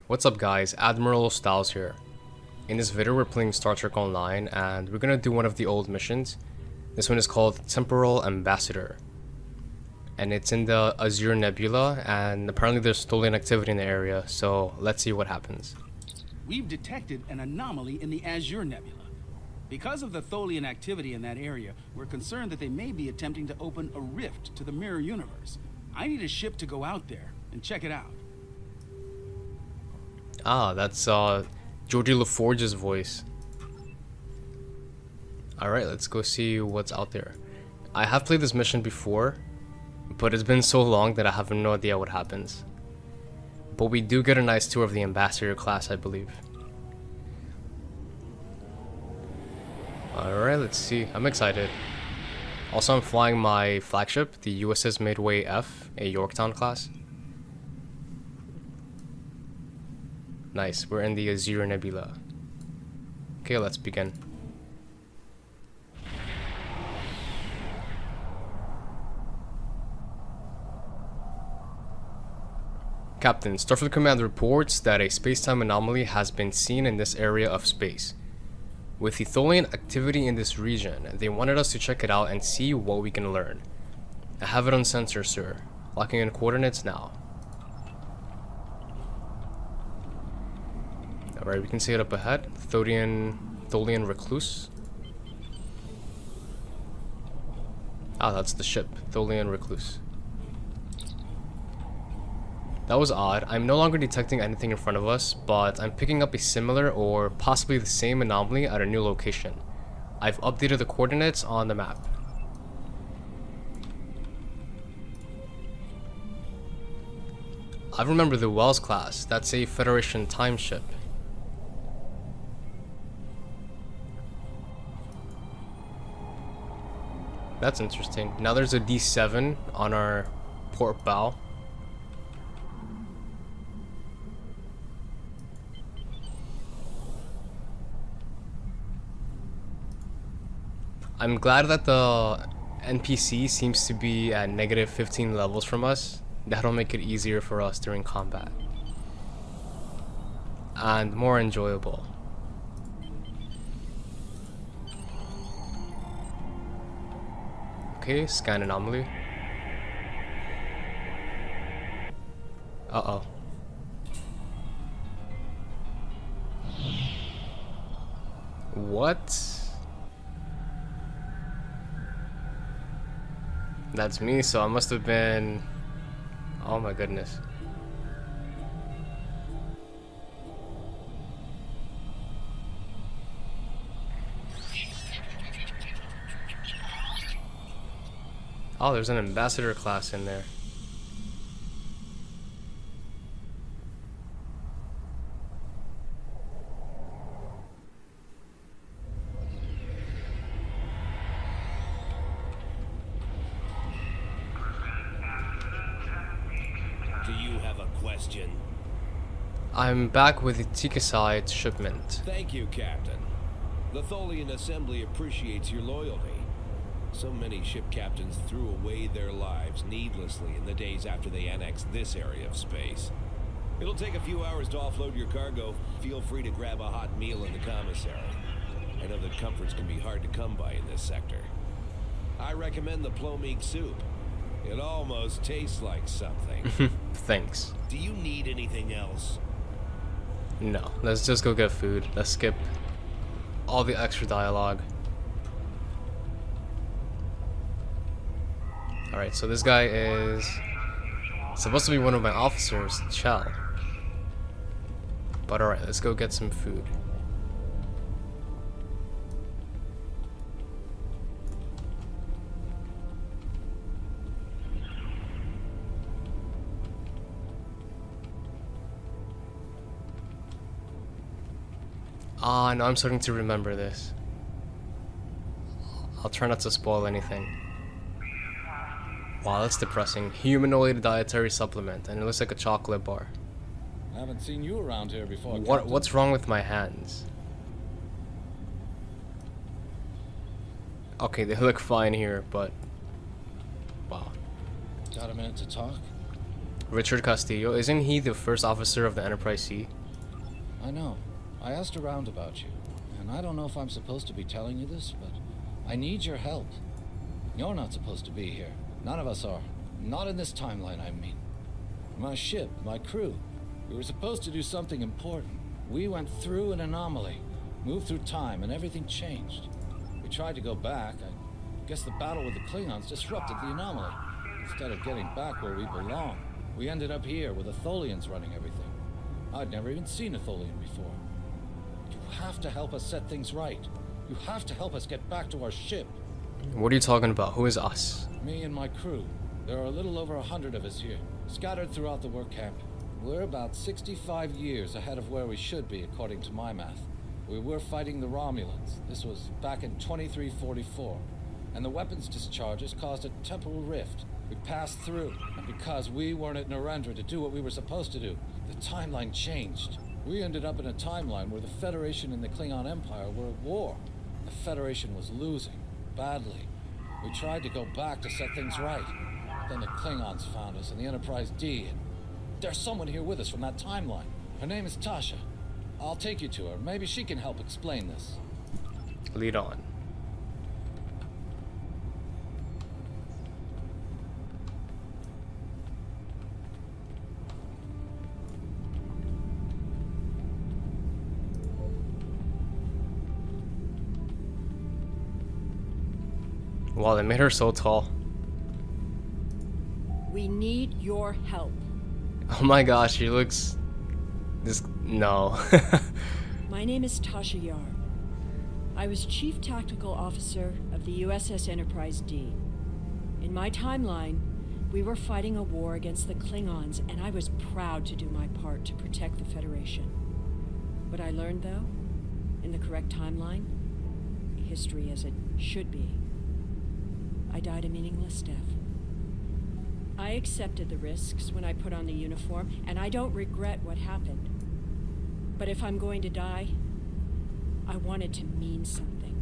What's up guys, Admiral Styles here. In this video we're playing Star Trek Online and we're gonna do one of the old missions. This one is called Temporal Ambassador. And it's in the Azure Nebula and apparently there's stolen activity in the area, so let's see what happens. We've detected an anomaly in the Azure Nebula. Because of the Tholian activity in that area, we're concerned that they may be attempting to open a rift to the mirror universe. I need a ship to go out there and check it out. Ah, that's Geordi LaForge's voice. Alright, let's go see what's out there. I have played this mission before, but it's been so long that I have no idea what happens. But we do get a nice tour of the Ambassador class, I believe. Alright, let's see. I'm excited. Also, I'm flying my flagship, the USS Midway F, a Yorktown class. Nice, we're in the Azure Nebula. Okay, let's begin. Captain, Starfleet Command reports that a space-time anomaly has been seen in this area of space. With the Tholian activity in this region, they wanted us to check it out and see what we can learn. I have it on sensor, sir. Locking in coordinates now. Alright, we can see it up ahead. Tholian Recluse. Ah, that's the ship. Tholian Recluse. That was odd. I'm no longer detecting anything in front of us, but I'm picking up a similar or possibly the same anomaly at a new location. I've updated the coordinates on the map. I remember the Wells class. That's a Federation time ship. That's interesting. Now there's a D7 on our port bow. I'm glad that the NPC seems to be at negative 15 levels from us. That'll make it easier for us during combat. And more enjoyable. Okay, scan anomaly. Uh-oh. What? That's me, so I must have been... Oh my goodness. Oh, there's an ambassador class in there. Do you have a question? I'm back with the Tikasite shipment. Thank you, Captain. The Tholian Assembly appreciates your loyalty. So many ship captains threw away their lives needlessly in the days after they annexed this area of space. It'll take a few hours to offload your cargo. Feel free to grab a hot meal in the commissary. I know that comforts can be hard to come by in this sector. I recommend the plomeek soup. It almost tastes like something. Thanks. Do you need anything else? No, let's just go get food. Let's skip all the extra dialogue. Alright, so this guy is supposed to be one of my officers, Chell. But alright, let's go get some food. Ah, no, I'm starting to remember this. I'll try not to spoil anything. Wow, that's depressing. Humanoid dietary supplement, and it looks like a chocolate bar. I haven't seen you around here before. What's wrong with my hands? Okay, they look fine here, but wow. Got a minute to talk? Richard Castillo, isn't he the first officer of the Enterprise C? I know. I asked around about you, and I don't know if I'm supposed to be telling you this, but I need your help. You're not supposed to be here. None of us are. Not in this timeline, I mean. My ship, my crew, we were supposed to do something important. We went through an anomaly, moved through time, and everything changed. We tried to go back. I guess the battle with the Klingons disrupted the anomaly. Instead of getting back where we belong, we ended up here with the Tholians running everything. I'd never even seen a Tholian before. You have to help us set things right. You have to help us get back to our ship. What are you talking about? Who is us? Me and my crew. There are a little over 100 of us here, scattered throughout the work camp. We're about 65 years ahead of where we should be, according to my math. We were fighting the Romulans. This was back in 2344. And the weapons discharges caused a temporal rift. We passed through, and because we weren't at Narendra to do what we were supposed to do, the timeline changed. We ended up in a timeline where the Federation and the Klingon Empire were at war. The Federation was losing, badly. We tried to go back to set things right. Then the Klingons found us in the Enterprise D, and there's someone here with us from that timeline. Her name is Tasha. I'll take you to her. Maybe she can help explain this. Lead on. Wow, they made her so tall. We need your help. Oh my gosh, she looks... No. My name is Tasha Yar. I was Chief Tactical Officer of the USS Enterprise D. In my timeline, we were fighting a war against the Klingons, and I was proud to do my part to protect the Federation. What I learned, though, in the correct timeline, history as it should be, I died a meaningless death. I accepted the risks when I put on the uniform, and I don't regret what happened. But if I'm going to die, I want it to mean something.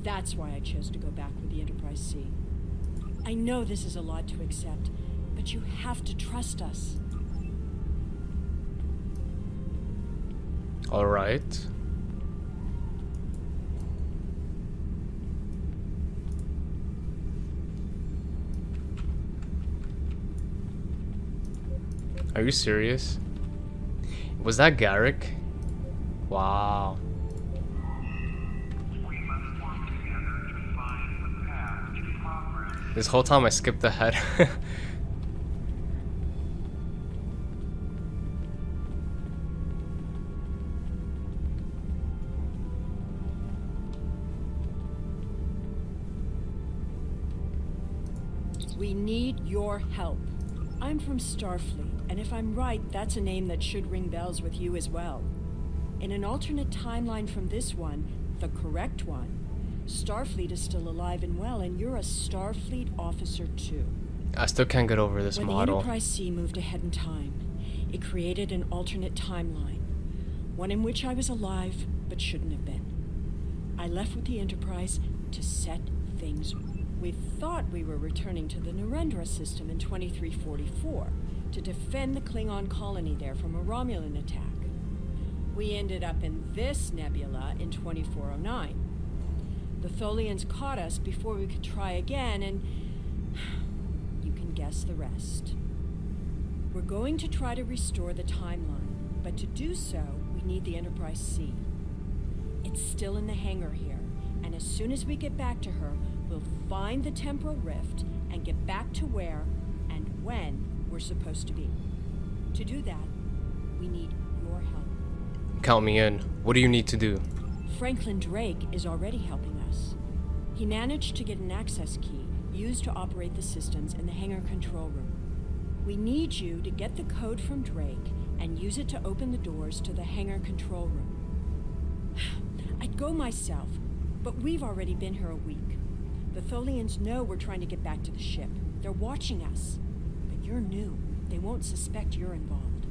That's why I chose to go back with the Enterprise C. I know this is a lot to accept, but you have to trust us. All right. Are you serious? Was that Garrick? Wow. This whole time I skipped ahead. We need your help. I'm from Starfleet, and if I'm right, that's a name that should ring bells with you as well. In an alternate timeline from this one, the correct one, Starfleet is still alive and well, and you're a Starfleet officer too. I still can't get over this When model. the Enterprise C moved ahead in time, it created an alternate timeline, one in which I was alive but shouldn't have been. I left with the Enterprise to set things right. We thought we were returning to the Narendra system in 2344 to defend the Klingon colony there from a Romulan attack. We ended up in this nebula in 2409. The Tholians caught us before we could try again, and you can guess the rest. We're going to try to restore the timeline, but to do so, we need the Enterprise C. It's still in the hangar here, and as soon as we get back to her, we'll find the temporal rift and get back to where and when we're supposed to be. To do that, we need your help. Count me in. What do you need to do? Franklin Drake is already helping us. He managed to get an access key used to operate the systems in the hangar control room. We need you to get the code from Drake and use it to open the doors to the hangar control room. I'd go myself, but we've already been here a week. The Tholians know we're trying to get back to the ship. They're watching us. But you're new. They won't suspect you're involved.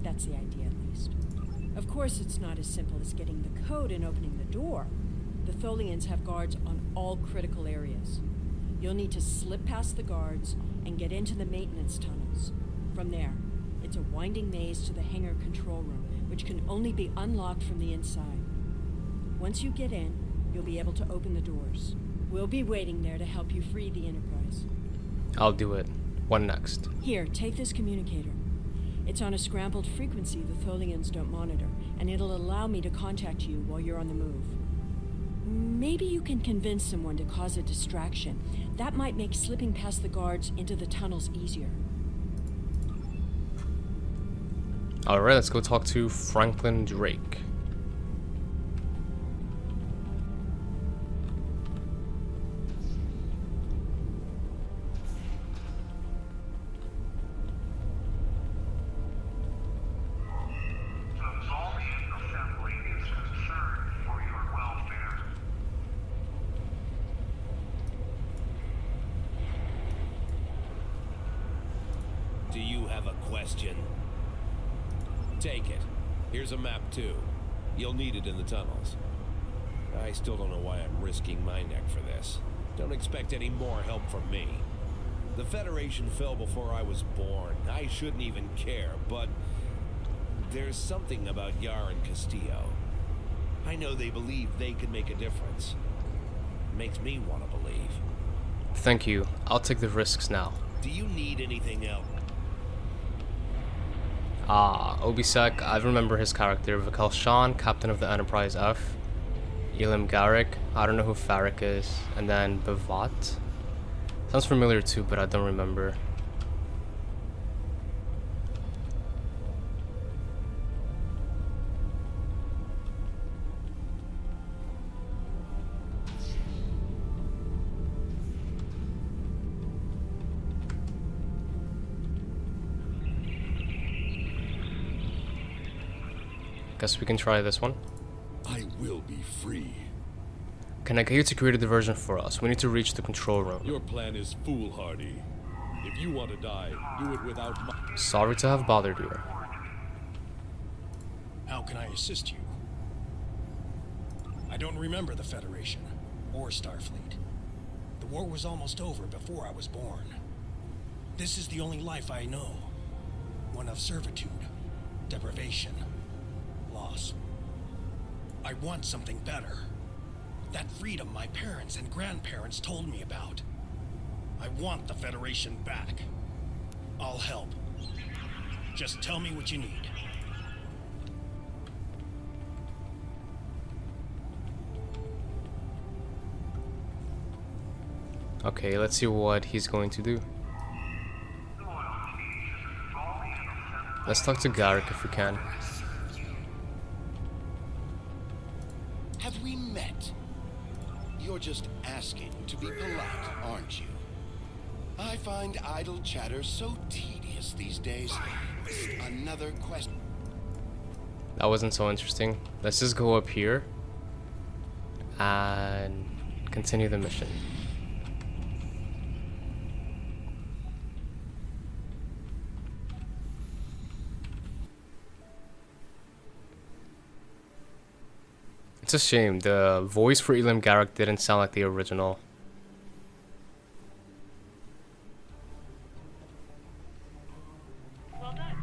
That's the idea, at least. Of course, it's not as simple as getting the code and opening the door. The Tholians have guards on all critical areas. You'll need to slip past the guards and get into the maintenance tunnels. From there, it's a winding maze to the hangar control room, which can only be unlocked from the inside. Once you get in, you'll be able to open the doors. We'll be waiting there to help you free the Enterprise. I'll do it. What next? Here, take this communicator. It's on a scrambled frequency the Tholians don't monitor, and it'll allow me to contact you while you're on the move. Maybe you can convince someone to cause a distraction. That might make slipping past the guards into the tunnels easier. Alright, let's go talk to Franklin Drake. Do you have a question? Take it. Here's a map too. You'll need it in the tunnels. I still don't know why I'm risking my neck for this. Don't expect any more help from me. The Federation fell before I was born. I shouldn't even care, but there's something about Yar and Castillo. I know they believe they can make a difference. Makes me want to believe. Thank you. I'll take the risks now. Do you need anything else? Obisek, I remember his character. Vikal Shan, Captain of the Enterprise F. Elim Garrick, I don't know who Farrick is. And then Bavat. Sounds familiar too, but I don't remember. Guess we can try this one. I will be free. Can I get you to create a diversion for us? We need to reach the control room. Your plan is foolhardy. If you want to die, do it without my... Sorry to have bothered you. How can I assist you? I don't remember the Federation, or Starfleet. The war was almost over before I was born. This is the only life I know. One of servitude, deprivation, loss. I want something better. That freedom my parents and grandparents told me about. I want the Federation back. I'll help. Just tell me what you need. Okay, let's see what he's going to do. Let's talk to Garrick if we can. Have we met? You're just asking to be polite, aren't you? I find idle chatter so tedious these days. Another question. That wasn't so interesting. Let's just go up here and continue the mission. It's a shame, the voice for Elim Garrick didn't sound like the original. Well done.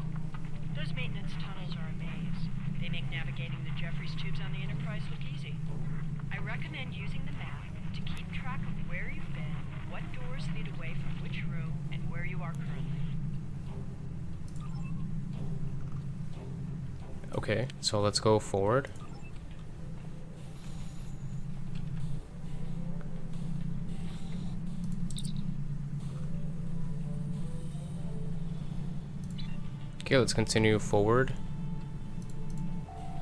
Those maintenance tunnels are a maze. They make navigating the Jeffries tubes on the Enterprise look easy. I recommend using the map to keep track of where you've been, what doors lead away from which room, and where you are currently. Okay, so let's go forward. Okay, let's continue forward.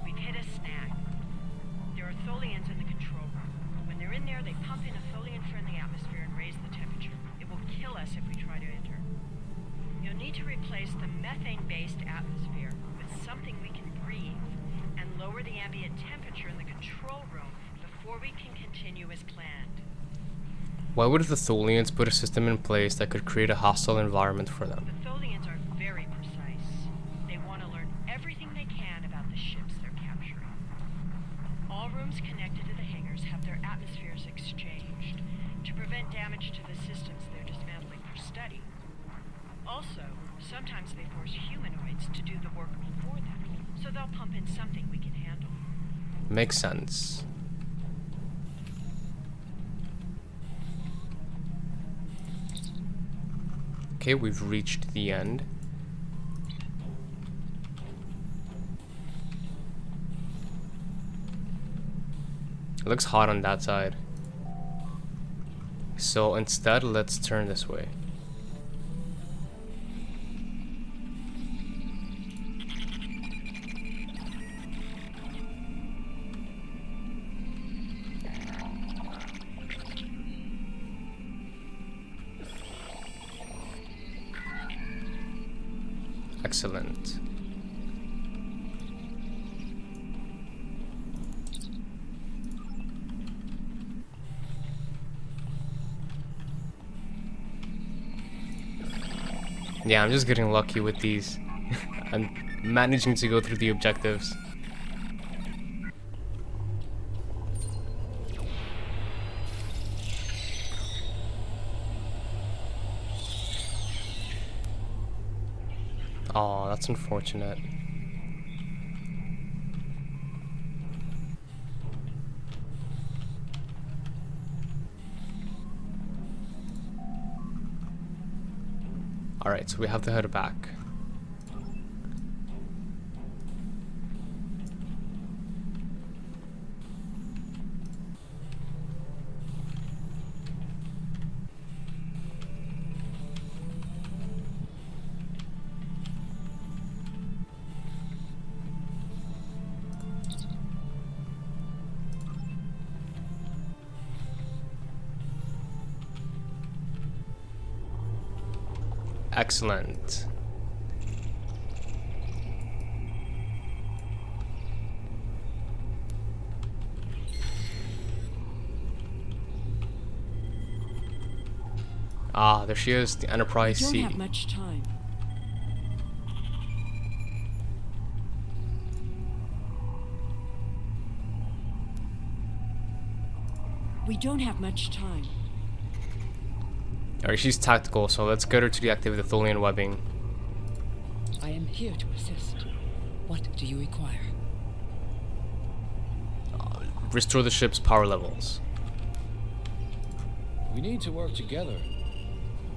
We've hit a snag. There are Tholians in the control room. When they're in there, they pump in a Tholian-friendly atmosphere and raise the temperature. It will kill us if we try to enter. You'll need to replace the methane-based atmosphere with something we can breathe and lower the ambient temperature in the control room before we can continue as planned. Why would the Tholians put a system in place that could create a hostile environment for them? The Tholians are very precise. They want to learn everything they can about the ships they're capturing. All rooms connected to the hangars have their atmospheres exchanged to prevent damage to the systems they're dismantling for study. Also, sometimes they force humanoids to do the work for them, so they'll pump in something we can handle. Makes sense. Okay, we've reached the end. It looks hot on that side. So instead, let's turn this way. Excellent. Yeah, I'm just getting lucky with these. I'm managing to go through the objectives. Oh, that's unfortunate. Alright, so we have to head back. Excellent. Ah, there she is, the Enterprise We C. don't have much time. We don't have much time. Alright, she's tactical, so let's get her to deactivate the Tholian webbing. I am here to assist. What do you require? Restore the ship's power levels. We need to work together.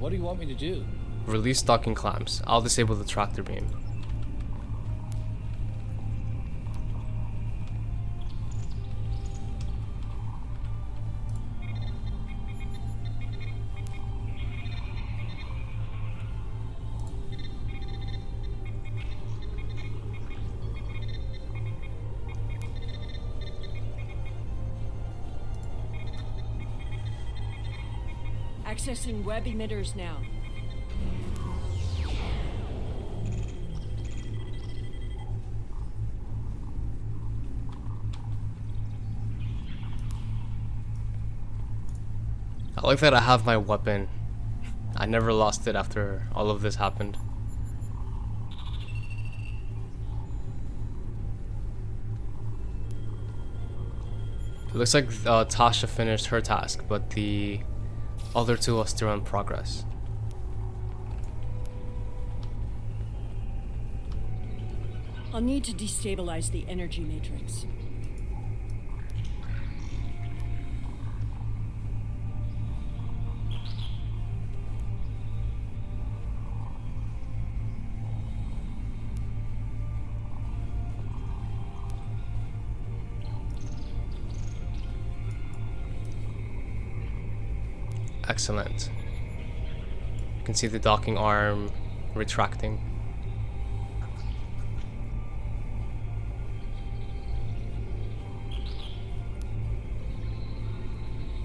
What do you want me to do? Release docking clamps. I'll disable the tractor beam. Accessing web emitters now. I like that I have my weapon. I never lost it after all of this happened. It looks like Tasha finished her task, but the other two are still in progress. I'll need to destabilize the energy matrix. Excellent. You can see the docking arm retracting.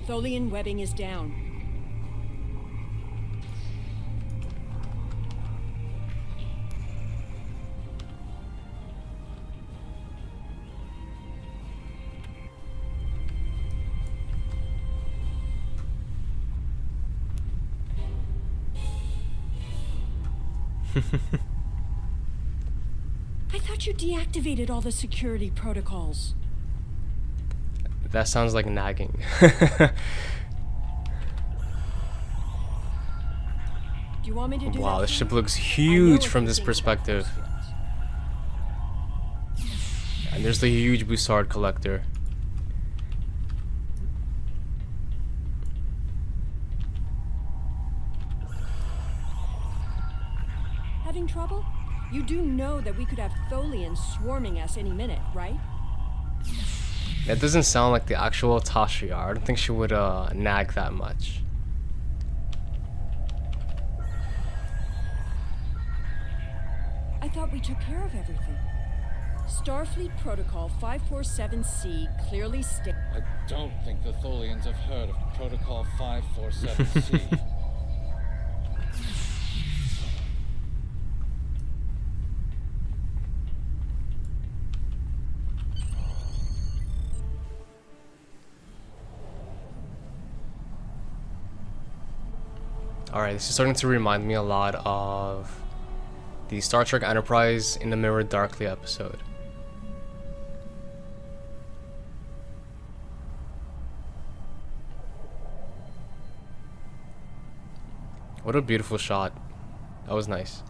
Tholian webbing is down. I thought you deactivated all the security protocols. That sounds like nagging. Do you want me to do Wow, that this for ship you? looks I know huge what from you this think about perspective. force fields. And there's the huge Bussard collector. Having trouble? You do know that we could have Tholians swarming us any minute, right? That doesn't sound like the actual Tasha Yar. I don't think she would nag that much. I thought we took care of everything. Starfleet Protocol 547C clearly states. I don't think the Tholians have heard of Protocol 547C. Alright, this is starting to remind me a lot of the Star Trek Enterprise in the Mirror Darkly episode. What a beautiful shot. That was nice.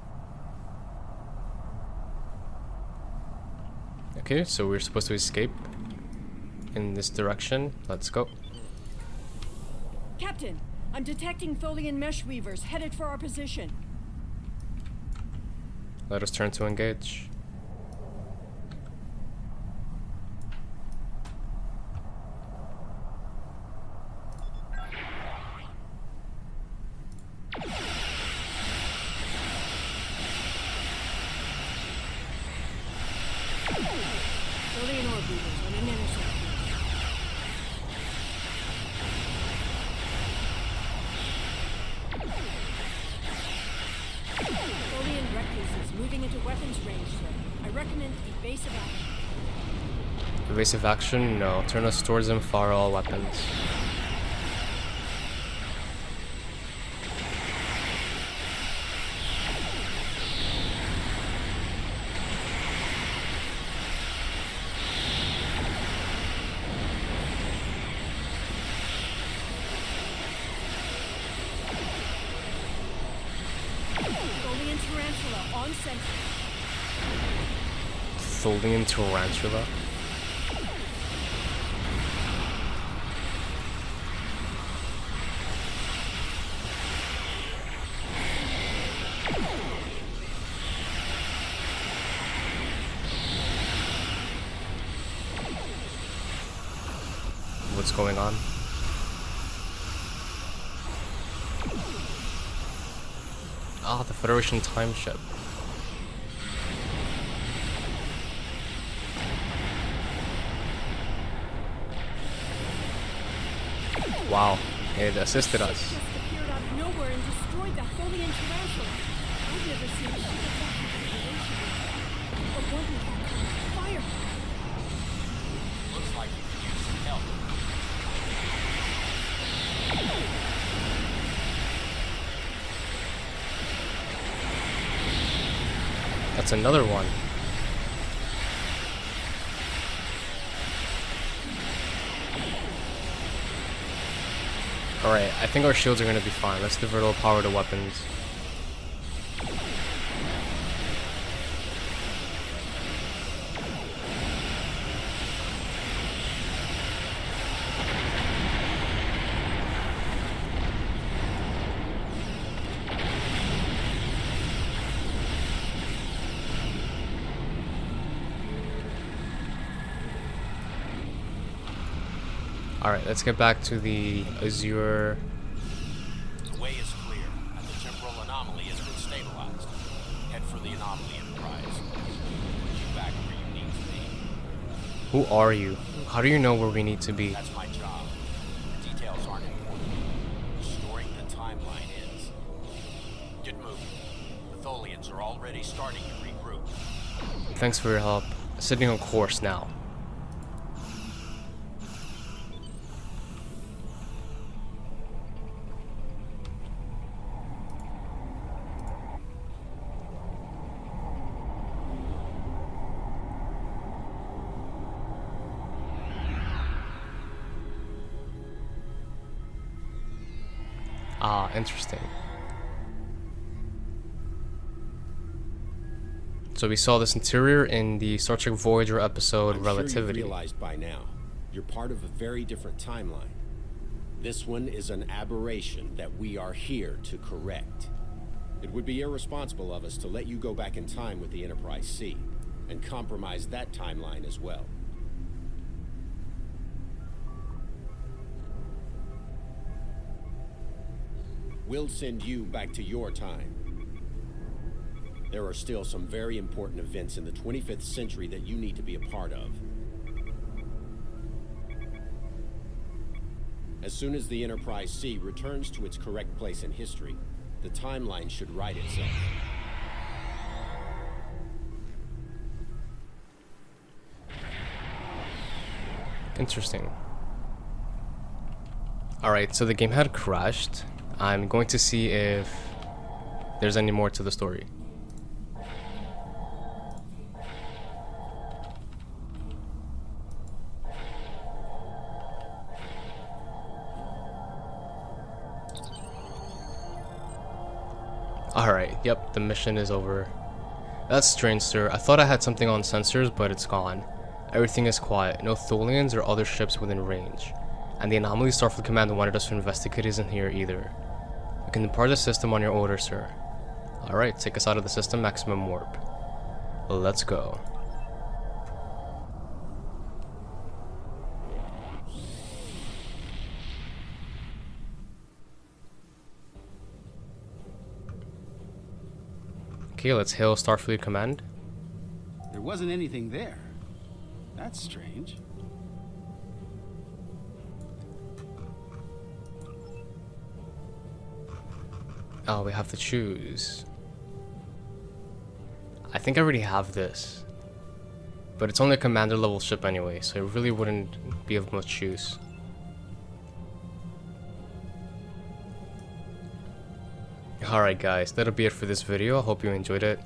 Okay, so we're supposed to escape in this direction. Let's go. Captain, I'm detecting Tholian mesh weavers headed for our position. Let us turn to engage. Tholian orb weavers on an intercept. Tholian recluses moving into weapons range, sir. I recommend evasive action. Evasive action? No. Turn us towards them, fire all weapons. Tholian tarantula on sentry. Tholian tarantula? What's going on? Ah, the Federation time ship. Wow, it assisted us. Just appeared out of nowhere and destroyed the Tholian tarantula. I've never seen a ship of that configuration before. But one with that kind of firepower. Looks like you could use some help. That's another one. Alright, I think our shields are gonna be fine. Let's divert all power to weapons. Alright, let's get back to the Azure. The way is clear, and the temporal anomaly has been stabilized. Head for the anomaly, Enterprise. Put you back where you need to be. Who are you? How do you know where we need to be? That's my job. The details aren't important. Restoring the timeline is. Get moving. The Tholians are already starting to regroup. Thanks for your help. Sitting on course now. Ah, interesting. So we saw this interior in the Star Trek Voyager episode Relativity. Sure you've realized by now, you're part of a very different timeline. This one is an aberration that we are here to correct. It would be irresponsible of us to let you go back in time with the Enterprise C, and compromise that timeline as well. We'll send you back to your time. There are still some very important events in the 25th century that you need to be a part of. As soon as the Enterprise C returns to its correct place in history, the timeline should right itself. Interesting. Alright, so the game had crashed. I'm going to see if there's any more to the story. Alright, yep, the mission is over. That's strange, sir. I thought I had something on sensors, but it's gone. Everything is quiet. No Tholians or other ships within range. And the anomaly Starfleet Command wanted us to investigate isn't here either. We can depart the system on your order, sir. Alright, take us out of the system, maximum warp. Let's go. Okay, let's hail Starfleet Command. There wasn't anything there. That's strange. Oh, we have to choose. I think I already have this. But it's only a commander level ship anyway, so it really wouldn't be of much use. Alright guys, that'll be it for this video. I hope you enjoyed it.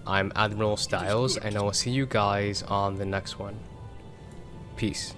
I'm Admiral Styles, and I will see you guys on the next one. Peace.